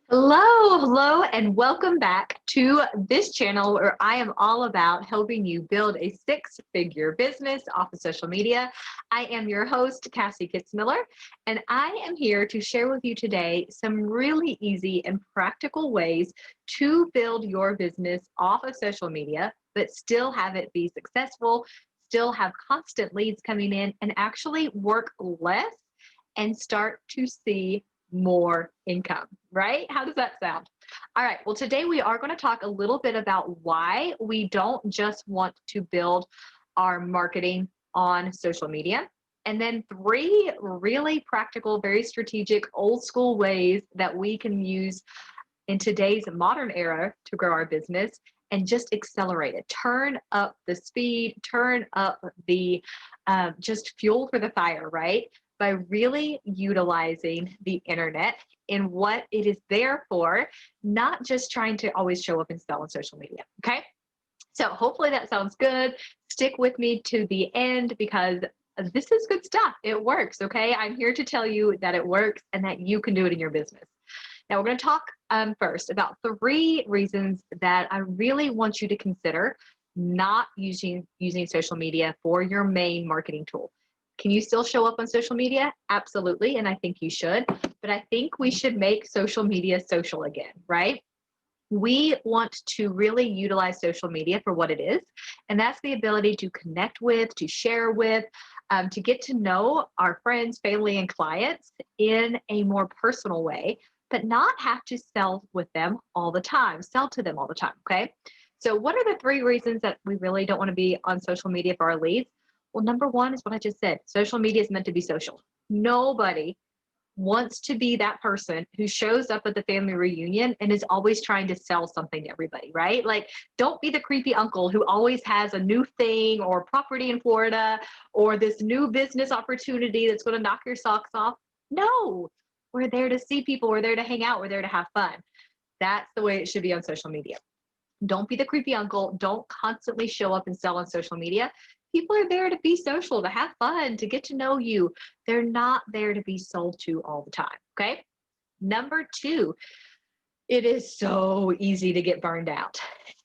Hello, and welcome back to this channel where I am all about helping you build a six-figure business off of social media. I am your host, Cassie Kitzmiller, and I am here to share with you today some really easy and practical ways to build your business off of social media, but still have it be successful, still have constant leads coming in, and actually work less and start to see more income, right? How does that sound? All right, well, today we are going to talk a little bit about why we don't just want to build our marketing on social media. And then three really practical, very strategic, old school ways that we can use in today's modern era to grow our business and just accelerate it. Turn up the speed, turn up the just fuel for the fire, right? By really utilizing the internet and what it is there for, not just trying to always show up and sell on social media. Okay. So hopefully that sounds good. Stick with me to the end because this is good stuff. It works. Okay. I'm here to tell you that it works and that you can do it in your business. Now, we're going to talk first about three reasons that I really want you to consider not using social media for your main marketing tool. Can you still show up on social media? Absolutely, and I think you should. But I think we should make social media social again, right? We want to really utilize social media for what it is, and that's the ability to connect with, to share with, to get to know our friends, family, and clients in a more personal way, but not have to sell with them all the time, sell to them all the time, okay? So what are the three reasons that we really don't want to be on social media for our leads? Well, number one is what I just said. Social media is meant to be social. Nobody wants to be that person who shows up at the family reunion and is always trying to sell something to everybody, right? Like, don't be the creepy uncle who always has a new thing or property in Florida or this new business opportunity that's going to knock your socks off. No, we're there to see people. We're there to hang out. We're there to have fun. That's the way it should be on social media. Don't be the creepy uncle. Don't constantly show up and sell on social media. People are there to be social, to have fun, to get to know you. They're not there to be sold to all the time. Okay. Number two, it is so easy to get burned out.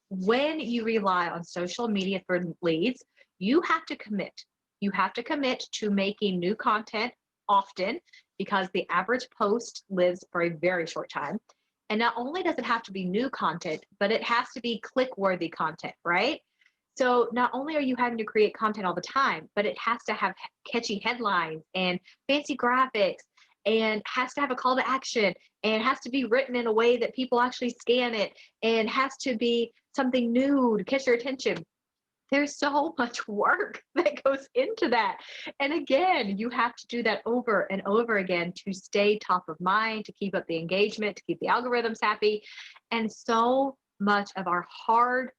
When you rely on social media for leads, you have to commit. You have to commit to making new content often because the average post lives for a very short time. And not only does it have to be new content, but it has to be click-worthy content, right? So not only are you having to create content all the time, but it has to have catchy headlines and fancy graphics and has to have a call to action and has to be written in a way that people actually scan it and has to be something new to catch their attention. There's so much work that goes into that. And again, you have to do that over and over again to stay top of mind, to keep up the engagement, to keep the algorithms happy. And so much of our hard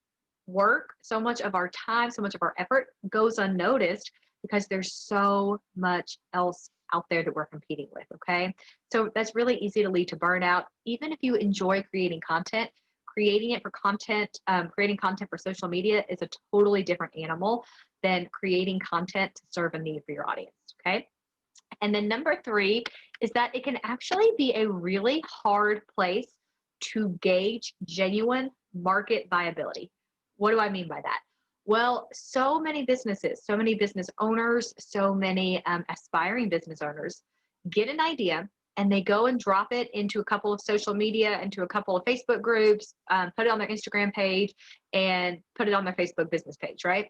work, so much of our time, so much of our effort goes unnoticed because there's so much else out there that we're competing with. Okay. So that's really easy to lead to burnout. Even if you enjoy creating content, creating it for content, creating content for social media is a totally different animal than creating content to serve a need for your audience. Okay. And then number three is that it can actually be a really hard place to gauge genuine market viability. What do I mean by that? Well, so many businesses, so many business owners, so many aspiring business owners get an idea and they go and drop it into a couple of social media, into a couple of Facebook groups, put it on their Instagram page, and put it on their Facebook business page, right?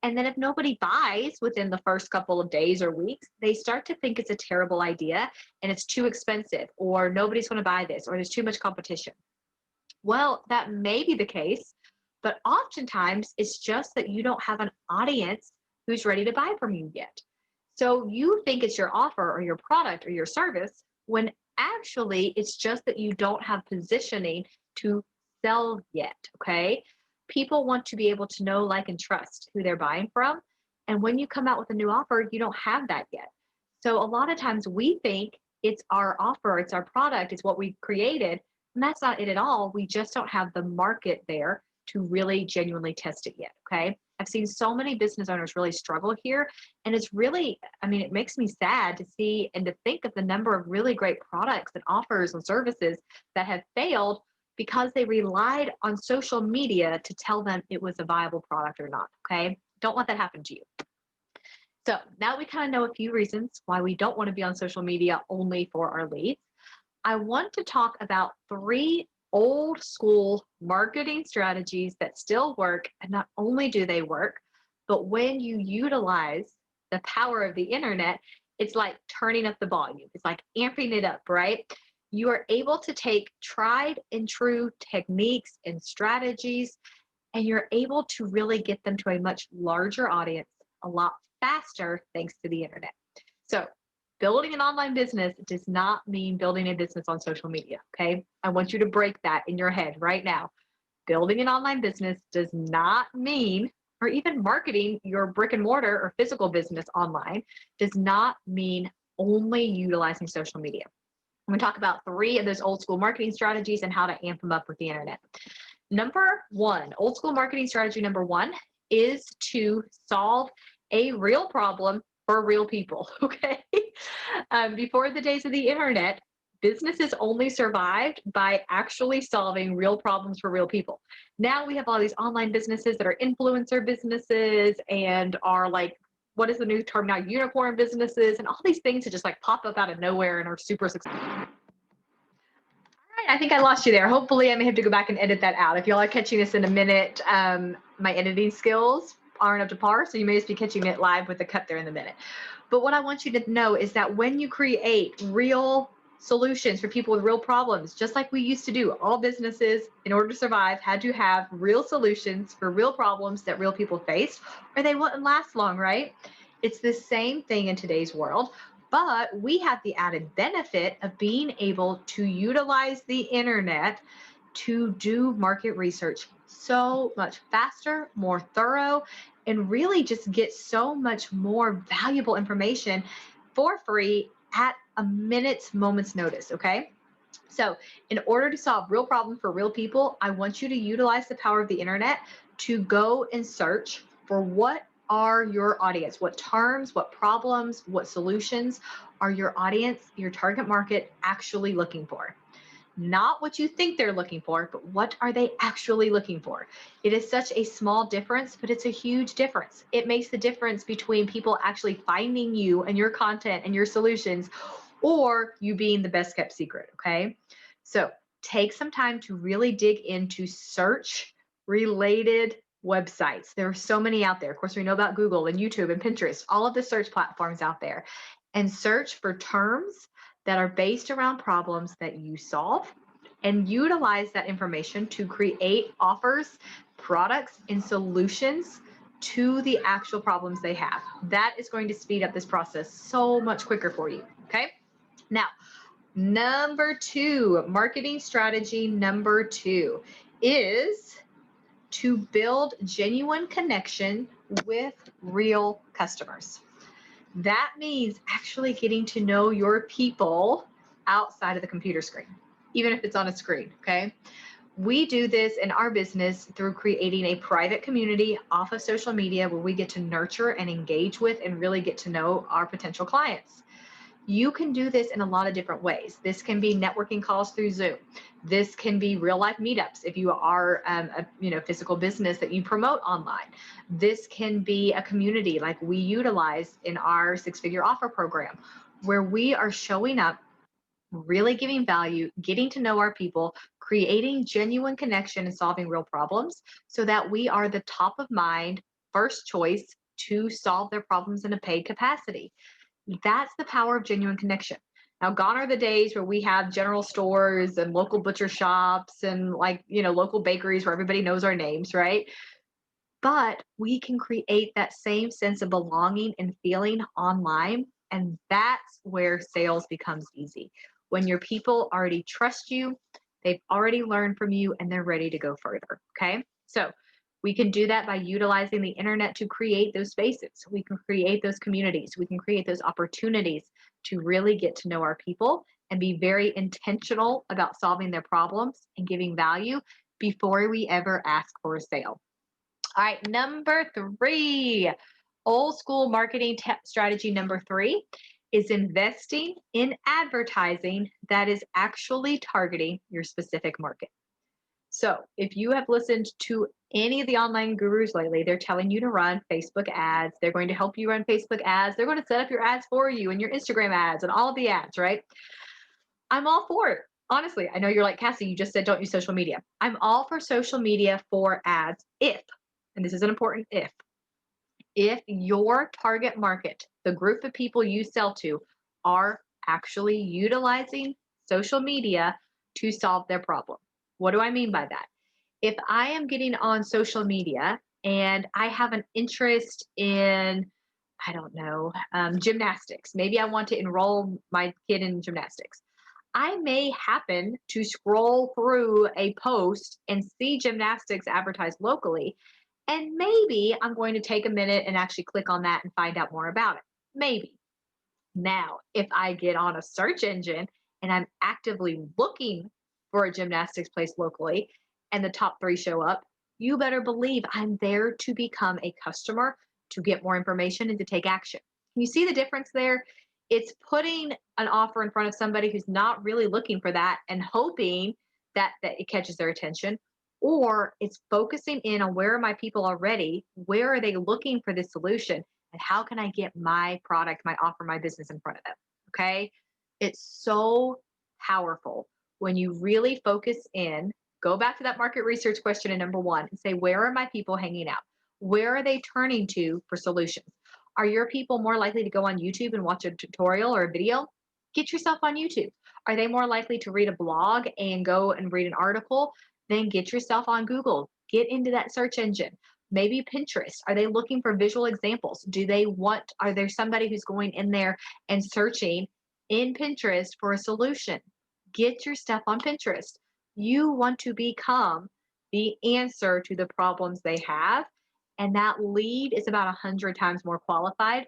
And then if nobody buys within the first couple of days or weeks, they start to think it's a terrible idea and it's too expensive, or nobody's going to buy this, or there's too much competition. Well, that may be the case, but oftentimes it's just that you don't have an audience who's ready to buy from you yet. So you think it's your offer or your product or your service when actually it's just that you don't have positioning to sell yet. Okay. People want to be able to know, like, and trust who they're buying from. And when you come out with a new offer, you don't have that yet. So a lot of times we think it's our offer, it's our product, it's what we created. And that's not it at all. We just don't have the market there to really genuinely test it yet. Okay. I've seen so many business owners really struggle here. And it's really, I mean, it makes me sad to see and to think of the number of really great products and offers and services that have failed because they relied on social media to tell them it was a viable product or not. Okay. Don't let that happen to you. So now we kind of know a few reasons why we don't want to be on social media only for our leads. I want to talk about 3 old school marketing strategies that still work. And not only do they work, but when you utilize the power of the internet, it's like turning up the volume. It's like amping it up, right? You are able to take tried and true techniques and strategies, and you're able to really get them to a much larger audience a lot faster thanks to the internet. So building an online business does not mean building a business on social media, okay? I want you to break that in your head right now. Building an online business does not mean, or even marketing your brick and mortar or physical business online, does not mean only utilizing social media. I'm going to talk about 3 of those old school marketing strategies and how to amp them up with the internet. Number 1, old school marketing strategy number 1 is to solve a real problem for real people, okay? Before the days of the internet, businesses only survived by actually solving real problems for real people. Now we have all these online businesses that are influencer businesses and are like, what is the new term now? Unicorn businesses and all these things that just like pop up out of nowhere and are super successful. All right, I think I lost you there. Hopefully I may have to go back and edit that out. If y'all are catching this in a minute, my editing skills aren't up to par, so you may just be catching it live with the cut there in the minute. But what I want you to know is that when you create real solutions for people with real problems, just like we used to do, all businesses, in order to survive, had to have real solutions for real problems that real people faced, or they wouldn't last long, right? It's the same thing in today's world, but we have the added benefit of being able to utilize the internet to do market research so much faster, more thorough, and really just get so much more valuable information for free at a moment's notice, okay? So in order to solve real problems for real people, I want you to utilize the power of the internet to go and search for what are your audience, what terms, what problems, what solutions are your audience, your target market actually looking for. Not what you think they're looking for, but what are they actually looking for? It is such a small difference, but it's a huge difference. It makes the difference between people actually finding you and your content and your solutions, or you being the best kept secret, okay? So take some time to really dig into search related websites. There are so many out there. Of course, we know about Google and YouTube and Pinterest, all of the search platforms out there, and search for terms that are based around problems that you solve, and utilize that information to create offers, products, and solutions to the actual problems they have. That is going to speed up this process so much quicker for you, okay? Now, number 2, marketing strategy number 2 is to build genuine connection with real customers. That means actually getting to know your people outside of the computer screen, even if it's on a screen, okay? We do this in our business through creating a private community off of social media where we get to nurture and engage with and really get to know our potential clients. You can do this in a lot of different ways. This can be networking calls through Zoom. This can be real life meetups if you are a physical business that you promote online. This can be a community like we utilize in our 6-figure offer program, where we are showing up, really giving value, getting to know our people, creating genuine connection and solving real problems so that we are the top of mind, first choice to solve their problems in a paid capacity. That's the power of genuine connection. Now, gone are the days where we have general stores and local butcher shops and local bakeries where everybody knows our names, right? But we can create that same sense of belonging and feeling online. And that's where sales becomes easy. When your people already trust you, they've already learned from you, and they're ready to go further. Okay. So we can do that by utilizing the internet to create those spaces. We can create those communities. We can create those opportunities to really get to know our people and be very intentional about solving their problems and giving value before we ever ask for a sale. All right, number three, old school marketing strategy number three is investing in advertising that is actually targeting your specific market. So if you have listened to any of the online gurus lately, they're telling you to run Facebook ads. They're going to help you run Facebook ads. They're going to set up your ads for you and your Instagram ads and all of the ads, right? I'm all for it. Honestly, I know you're like, Cassie, you just said don't use social media. I'm all for social media for ads if, and this is an important if your target market, the group of people you sell to, are actually utilizing social media to solve their problem. What do I mean by that? If I am getting on social media and I have an interest in, I don't know, gymnastics, maybe I want to enroll my kid in gymnastics. I may happen to scroll through a post and see gymnastics advertised locally. And maybe I'm going to take a minute and actually click on that and find out more about it. Maybe. Now, if I get on a search engine and I'm actively looking for a gymnastics place locally and the top three show up, you better believe I'm there to become a customer, to get more information and to take action. Can you see the difference there? It's putting an offer in front of somebody who's not really looking for that and hoping that it catches their attention, or it's focusing in on where are my people already, where are they looking for this solution, and how can I get my product, my offer, my business in front of them? Okay. It's so powerful when you really focus in, go back to that market research question in number one and say, where are my people hanging out? Where are they turning to for solutions? Are your people more likely to go on YouTube and watch a tutorial or a video? Get yourself on YouTube. Are they more likely to read a blog and go and read an article? Then get yourself on Google. Get into that search engine. Maybe Pinterest. Are they looking for visual examples? Are there somebody who's going in there and searching in Pinterest for a solution? Get your stuff on Pinterest. You want to become the answer to the problems they have. And that lead is about 100 times more qualified,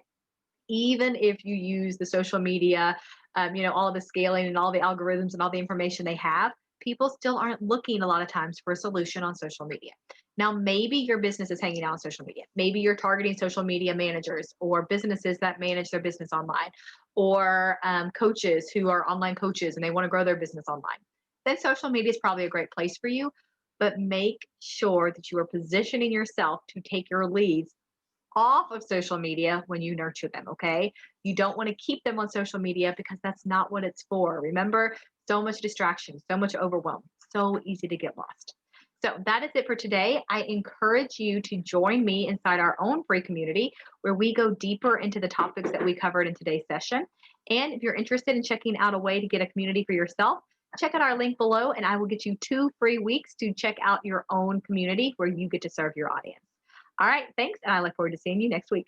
even if you use the social media, all of the scaling and all the algorithms and all the information they have. People still aren't looking a lot of times for a solution on social media. Now, maybe your business is hanging out on social media. Maybe you're targeting social media managers or businesses that manage their business online, or coaches who are online coaches and they want to grow their business online. Then social media is probably a great place for you, but make sure that you are positioning yourself to take your leads off of social media when you nurture them, okay? You don't want to keep them on social media because that's not what it's for. Remember, so much distraction, so much overwhelm, so easy to get lost. So that is it for today. I encourage you to join me inside our own free community where we go deeper into the topics that we covered in today's session. And if you're interested in checking out a way to get a community for yourself, check out our link below and I will get you 2 free weeks to check out your own community where you get to serve your audience. All right, thanks, and I look forward to seeing you next week.